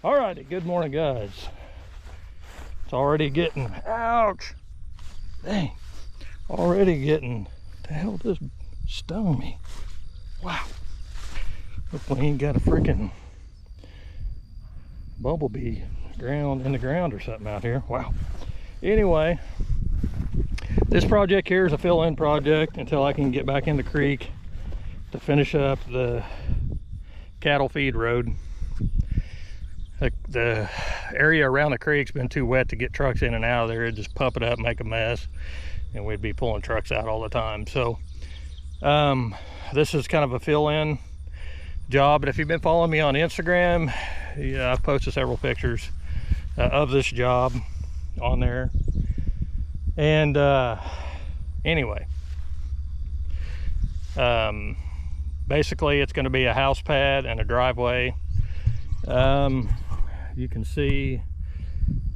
Alrighty, good morning, guys. It's already getting, ouch, dang, already getting, the hell this stung me. Wow. Hopefully he ain't got a freaking bumblebee in the ground or something out here. Wow. Anyway, this project here is a fill-in project until I can get back in the creek to finish up the cattle feed road. The area around the creek's been too wet to get trucks in and out of there. It'd just pump it up, make a mess, and we'd be pulling trucks out all the time. So this is kind of a fill-in job. But if you've been following me on Instagram, yeah, I've posted several pictures of this job on there. And anyway, basically it's going to be a house pad and a driveway. You can see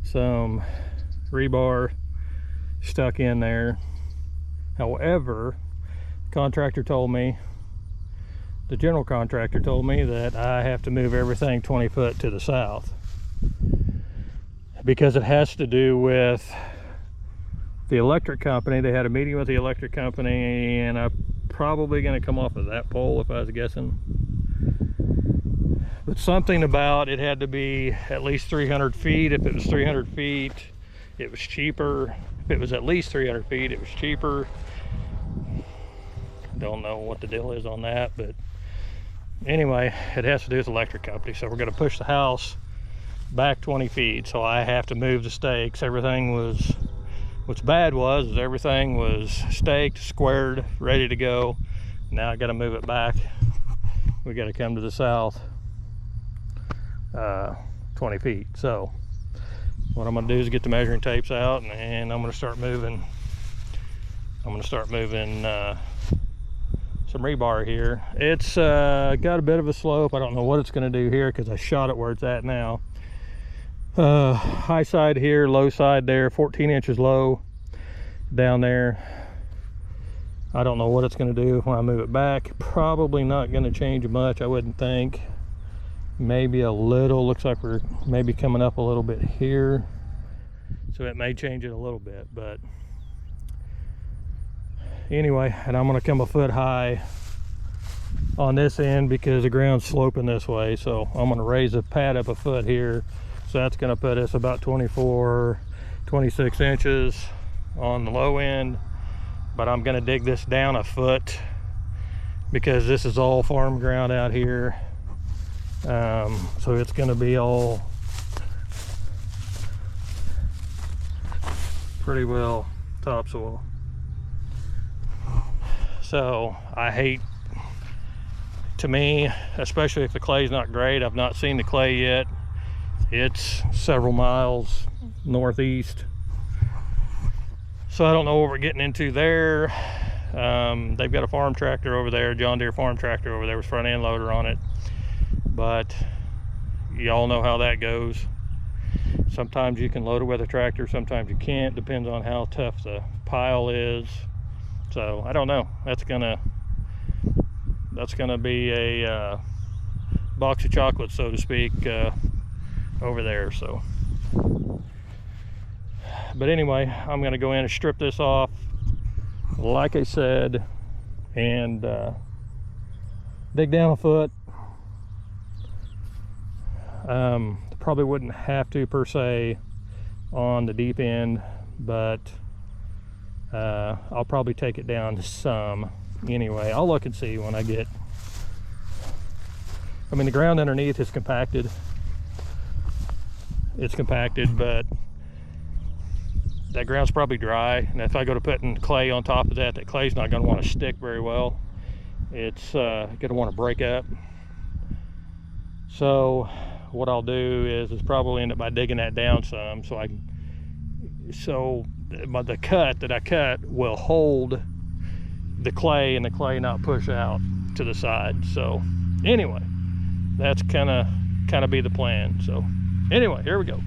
some rebar stuck in there. However, the general contractor told me that I have to move everything 20 foot to the south because it has to do with the electric company. They had a meeting with the electric company, and I'm probably going to come off of that pole if I was guessing. But something about it had to be at least 300 feet. If it was 300 feet, it was cheaper. If it was at least 300 feet, it was cheaper. Don't know what the deal is on that, but anyway, it has to do with the electric company. So we're going to push the house back 20 feet. So I have to move the stakes. What's bad was everything was staked, squared, ready to go. Now I got to move it back. We got to come to the south 20 feet. So what I'm going to do is get the measuring tapes out, and I'm going to start moving. Some rebar here. It's got a bit of a slope. I don't know what it's going to do here because I shot it where it's at now. High side here, low side there, 14 inches low down there. I don't know what it's going to do when I move it back. Probably not going to change much, I wouldn't think. Maybe a little. Looks like we're maybe coming up a little bit here, so it may change it a little bit. But anyway, and I'm going to come a foot high on this end because the ground's sloping this way. So I'm going to raise the pad up a foot here. So that's going to put us about 26 inches on the low end. But I'm going to dig this down a foot because this is all farm ground out here. So it's going to be all pretty well topsoil. So I hate, to me, especially if the clay's not great. I've not seen the clay yet. It's several miles northeast, so I don't know what we're getting into there. They've got a farm tractor over there, John Deere farm tractor over there with front end loader on it, but y'all know how that goes. Sometimes you can load it with a tractor, sometimes you can't. Depends on how tough the pile is. So I don't know. That's gonna be a box of chocolates, so to speak, over there. So, but anyway, I'm going to go in and strip this off, like I said, and dig down a foot. Probably wouldn't have to per se on the deep end, but I'll probably take it down to some. Anyway, I'll look and see when I get, I mean, the ground underneath is compacted. It's compacted, but that ground's probably dry, and if I go to putting clay on top of that, that clay's not going to want to stick very well. It's going to want to break up. So what I'll do is probably end up by digging that down some, so the cut that I cut will hold the clay, and the clay not push out to the side. So anyway, that's kind of be the plan. So anyway, here we go.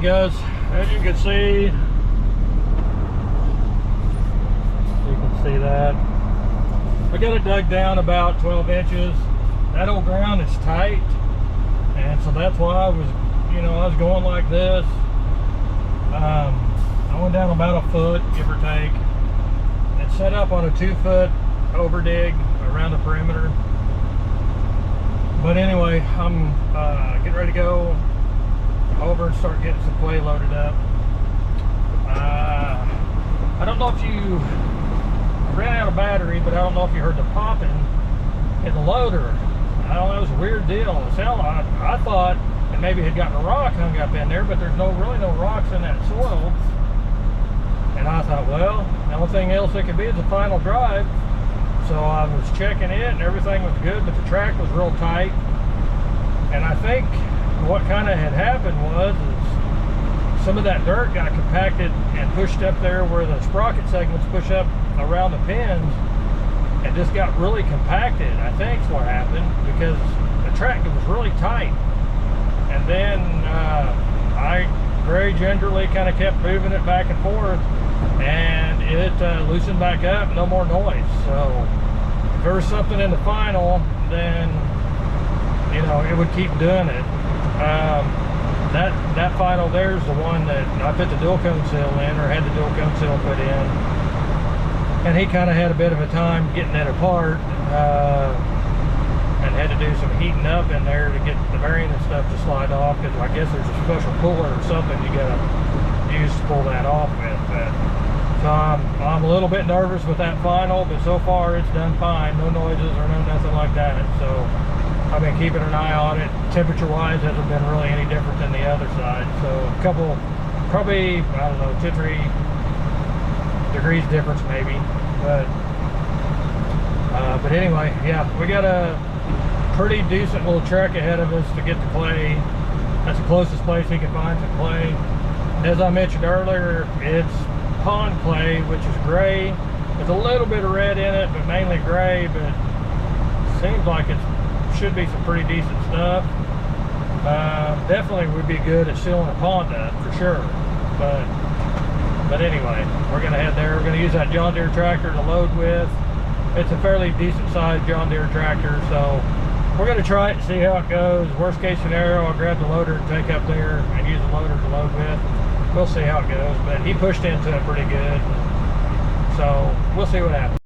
guys, as you can see, that we got it dug down about 12 inches. That old ground is tight, and so that's why I was going like this. I went down about a foot, give or take. It's set up on a 2-foot over dig around the perimeter. But anyway, I'm getting ready to go over and start getting some clay loaded up. I don't know if you ran out of battery, but I don't know if you heard the popping in the loader. I don't know, it was a weird deal. I thought it maybe had gotten a rock hung up in there, but there's really no rocks in that soil. And I thought, well, the only thing else it could be is the final drive. So I was checking it and everything was good, but the track was real tight. And I think what kind of had happened was some of that dirt got compacted and pushed up there where the sprocket segments push up around the pins, and just got really compacted. I think is what happened, because the track was really tight. And then I very gingerly kind of kept moving it back and forth, and it loosened back up, no more noise. So if there was something in the final, then it would keep doing it. That final there's the one that I put the dual cone seal in, or had the dual cone seal put in, and he kind of had a bit of a time getting it apart, and had to do some heating up in there to get the bearing and stuff to slide off, because I guess there's a special puller or something you gotta use to pull that off with. So I'm a little bit nervous with that final, but so far it's done fine. No noises or nothing like that. So I've been keeping an eye on it. Temperature wise hasn't been really any different than the other side. So a couple, probably, I don't know, 2 or 3 degrees difference maybe. But anyway, yeah, we got a pretty decent little trek ahead of us to get the clay. That's the closest place he can find some clay. As I mentioned earlier, it's pond clay, which is gray. There's a little bit of red in it, but mainly gray, but it seems like it should be some pretty decent stuff. Definitely would be good at sealing a pond up for sure. But anyway, we're gonna head there. We're gonna use that John Deere tractor to load with. It's a fairly decent sized John Deere tractor, so we're gonna try it and see how it goes. Worst case scenario, I'll grab the loader and take up there and use the loader to load with. We'll see how it goes, but he pushed into it pretty good, so we'll see what happens.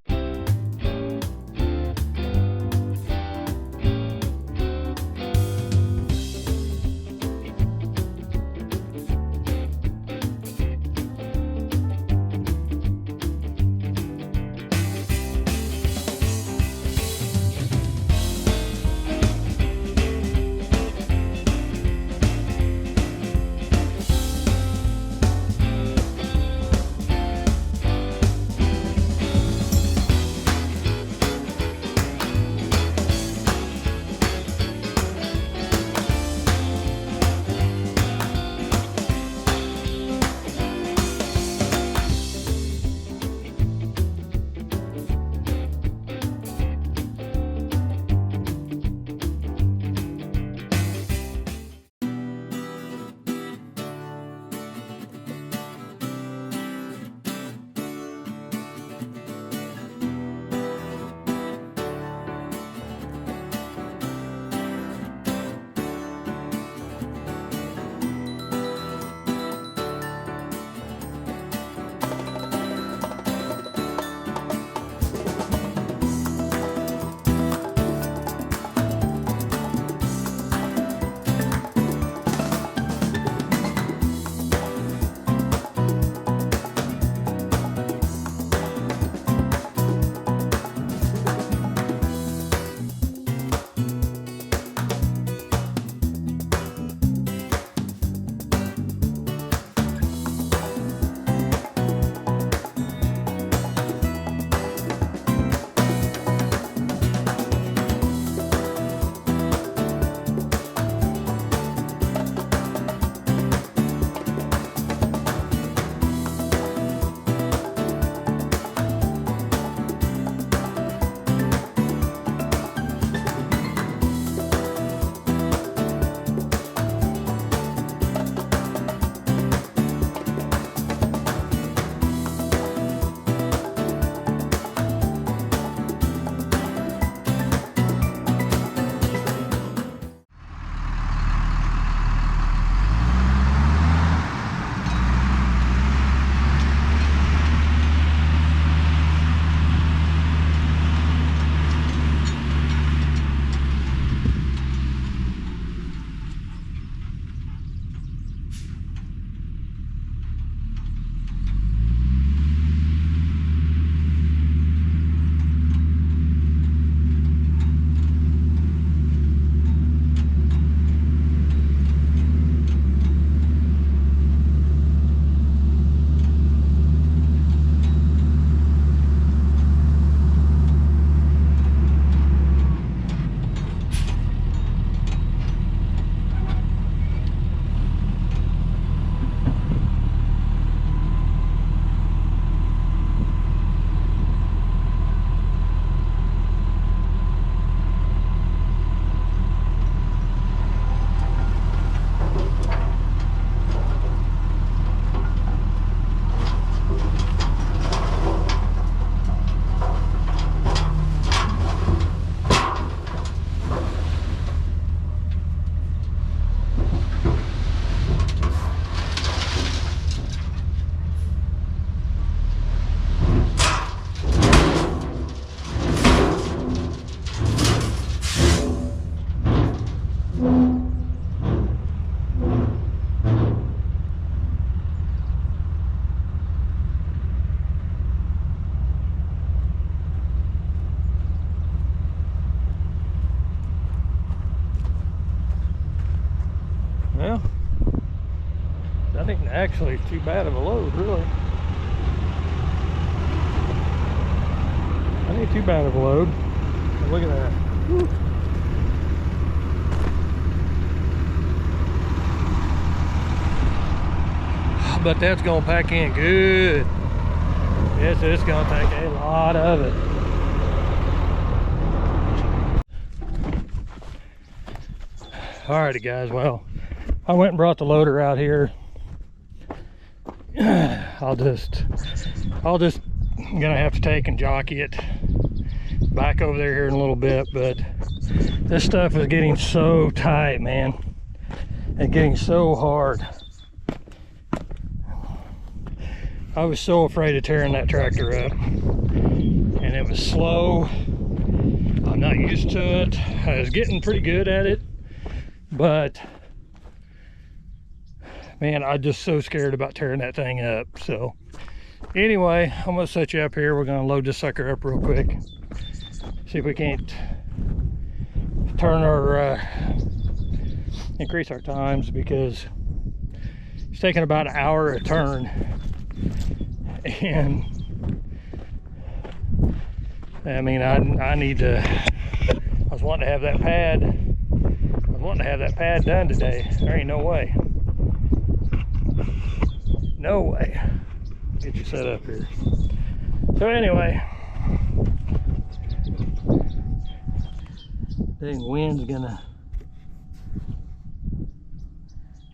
actually too bad of a load, really. That ain't too bad of a load. Look at that. Woo. But that's gonna pack in good. Yes, it's gonna take a lot of it. Alrighty guys, well, I went and brought the loader out here. I'll just gonna have to take and jockey it back over there here in a little bit, but this stuff is getting so tight, man, and getting so hard. I was so afraid of tearing that tractor up, and it was slow. I'm not used to it. I was getting pretty good at it, but man, I'm just so scared about tearing that thing up. So anyway, I'm gonna set you up here. We're gonna load this sucker up real quick, see if we can't turn our increase our times, because it's taking about an hour a turn. And I mean, I need to, I was wanting to have that pad, done today. There ain't no way. No way. Get you set up here. So anyway, dang wind's gonna,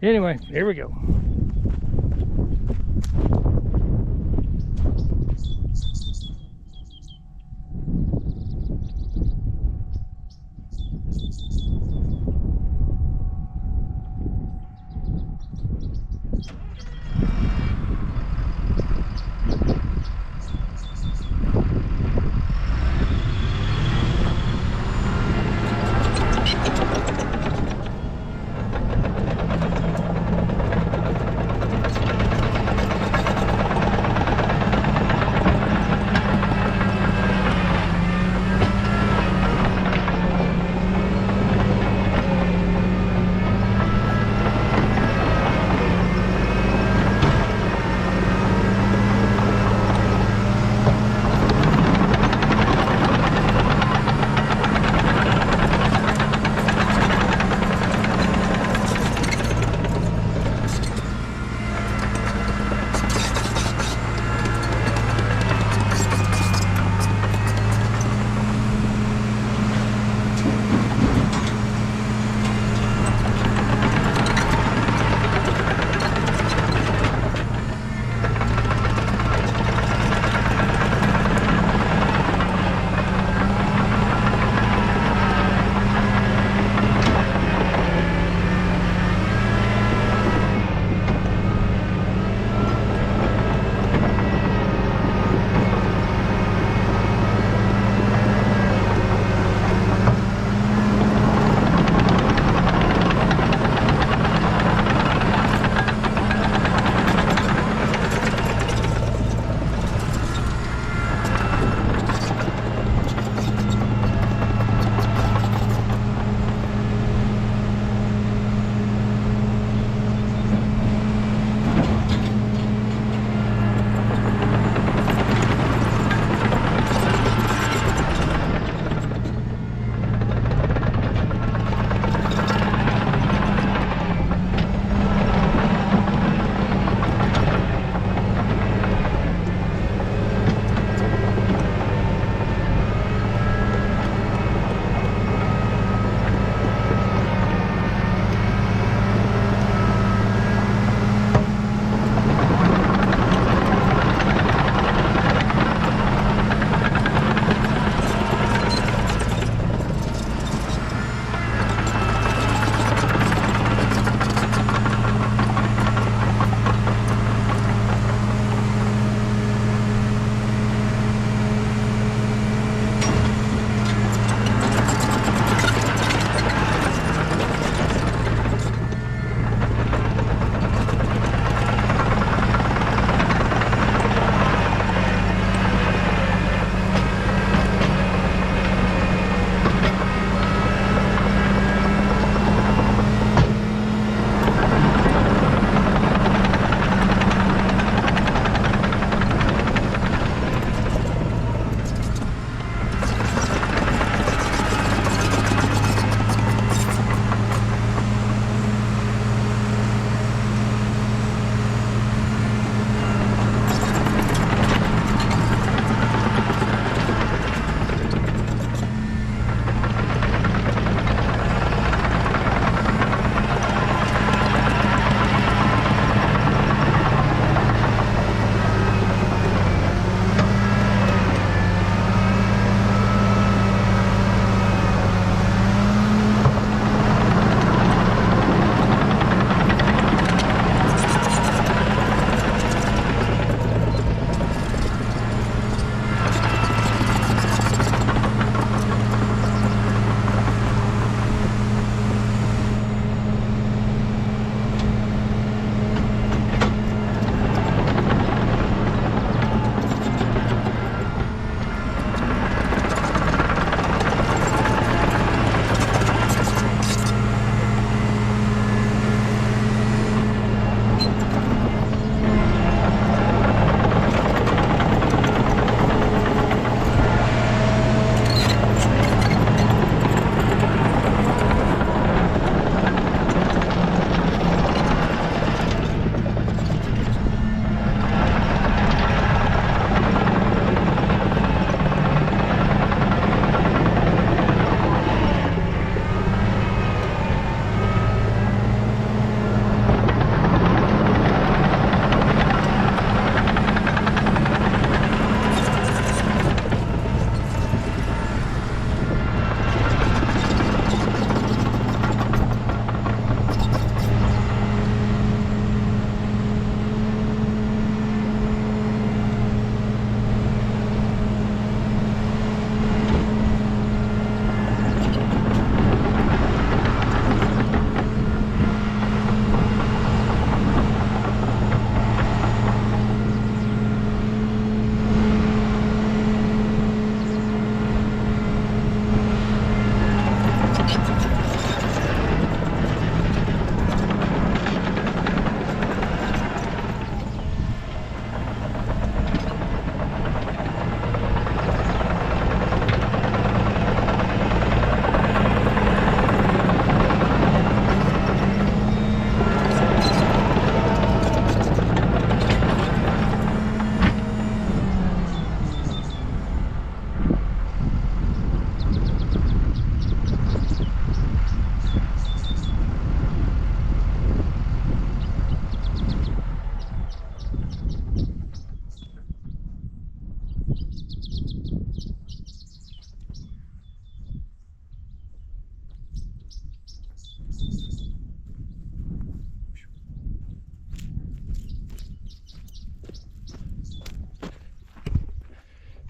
anyway, here we go.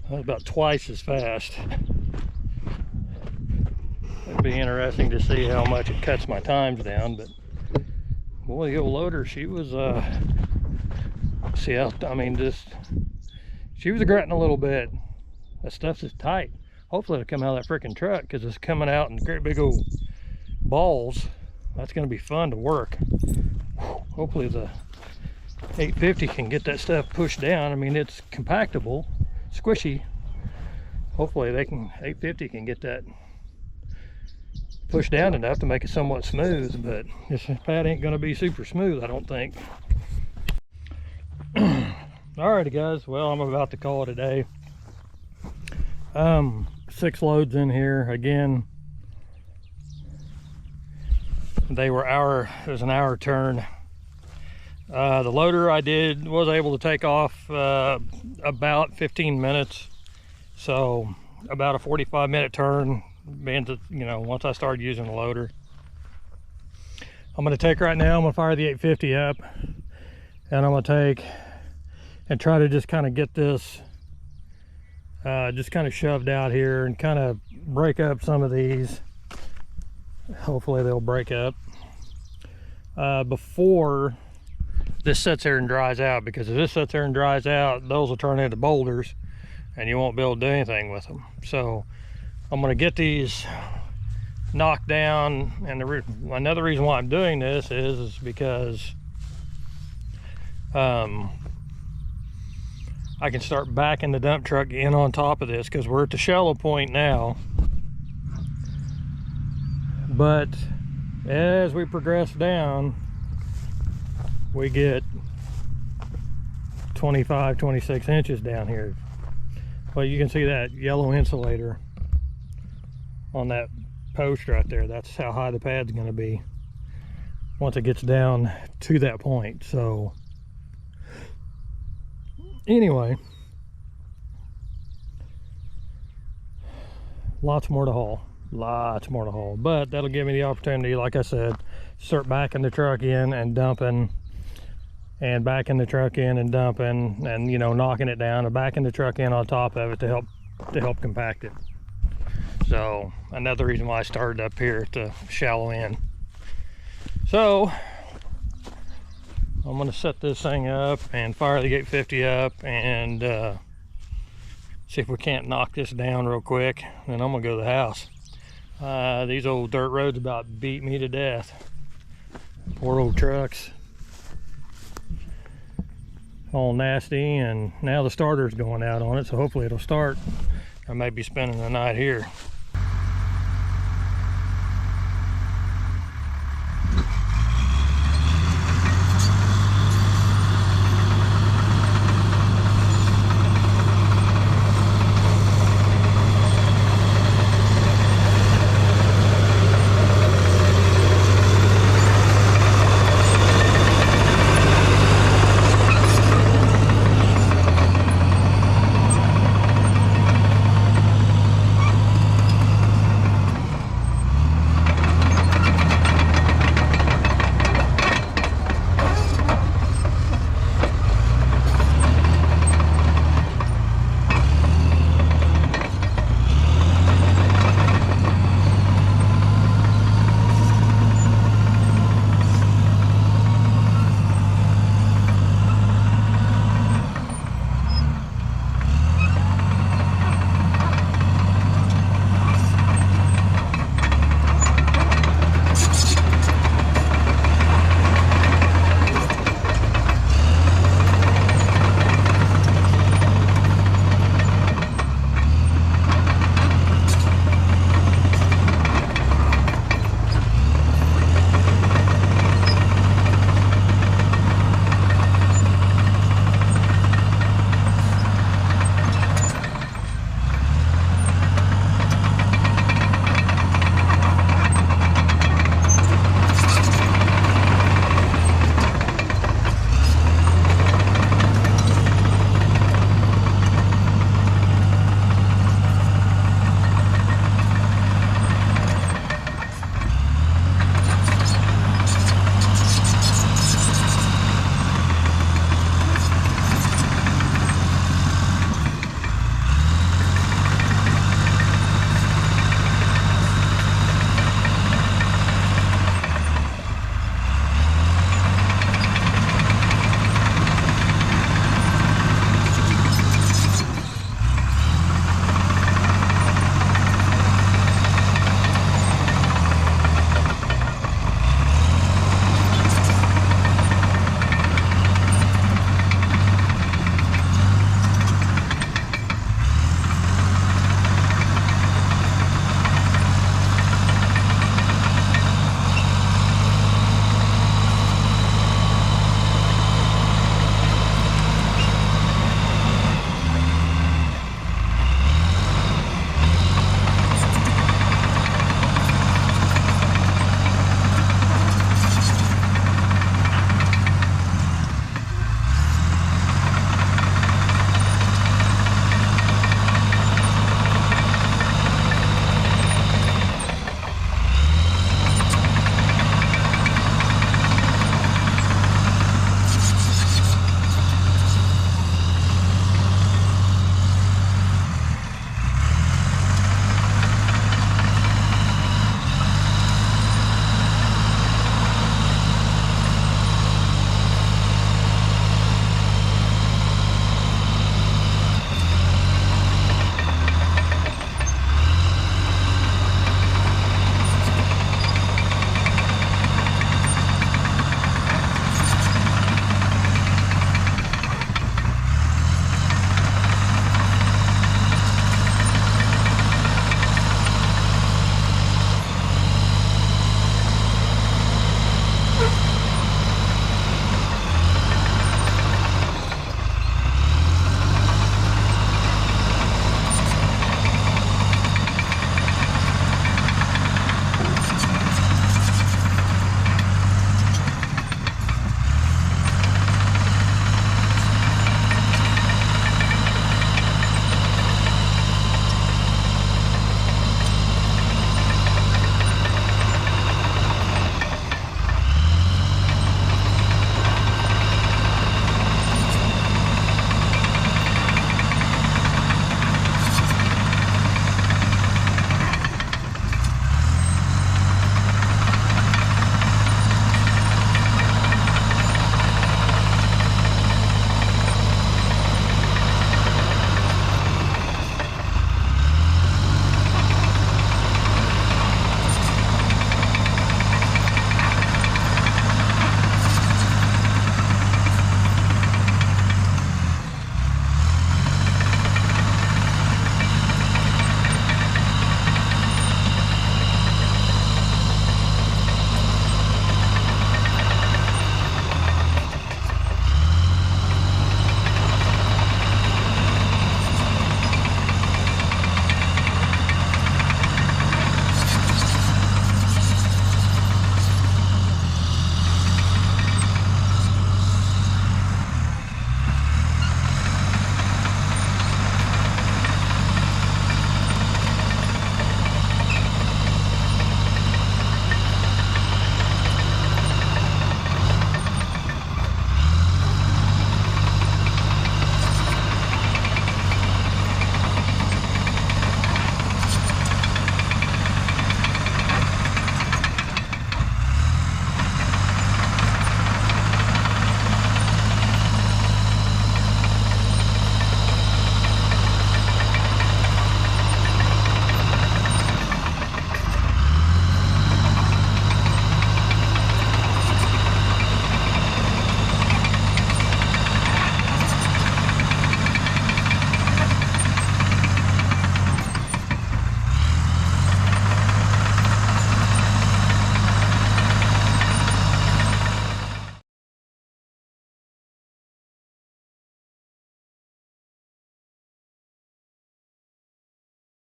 about twice as fast. It'd be interesting to see how much it cuts my times down, but boy, the old loader, she was see how, I mean, just she was gritting a little bit. That stuff's just tight. Hopefully it'll come out of that freaking truck, because it's coming out in great big old balls. That's going to be fun to work. Hopefully the 850 can get that stuff pushed down. I mean, it's compactable, squishy. Hopefully 850 can get that pushed down enough to make it somewhat smooth, but this pad ain't going to be super smooth, I don't think. Alrighty guys, well, I'm about to call it a day. 6 loads in here again. It was an hour turn. The loader was able to take off about 15 minutes, so about a 45-minute turn, being to, you know, once I started using the loader. I'm going to take right now, I'm going to fire the 850 up, and I'm going to take and try to just kind of get this just kind of shoved out here and kind of break up some of these. Hopefully they'll break up before this sits there and dries out, because if this sits there and dries out, those will turn into boulders and you won't be able to do anything with them. So I'm going to get these knocked down, and another reason why I'm doing this is because I can start backing the dump truck in on top of this, because we're at the shallow point now. But as we progress down, we get 25, 26 inches down here. Well, you can see that yellow insulator on that post right there. That's how high the pad's going to be once it gets down to that point. So anyway, lots more to haul, but that'll give me the opportunity, like I said, start backing the truck in and dumping, and backing the truck in and dumping, and, you know, knocking it down and backing the truck in on top of it to help compact it. So another reason why I started up here at the shallow end. So I'm going to set this thing up and fire the 850 up and see if we can't knock this down real quick. Then I'm going to go to the house. These old dirt roads about beat me to death. Poor old trucks. All nasty, and now the starter's going out on it, so hopefully it'll start. I may be spending the night here.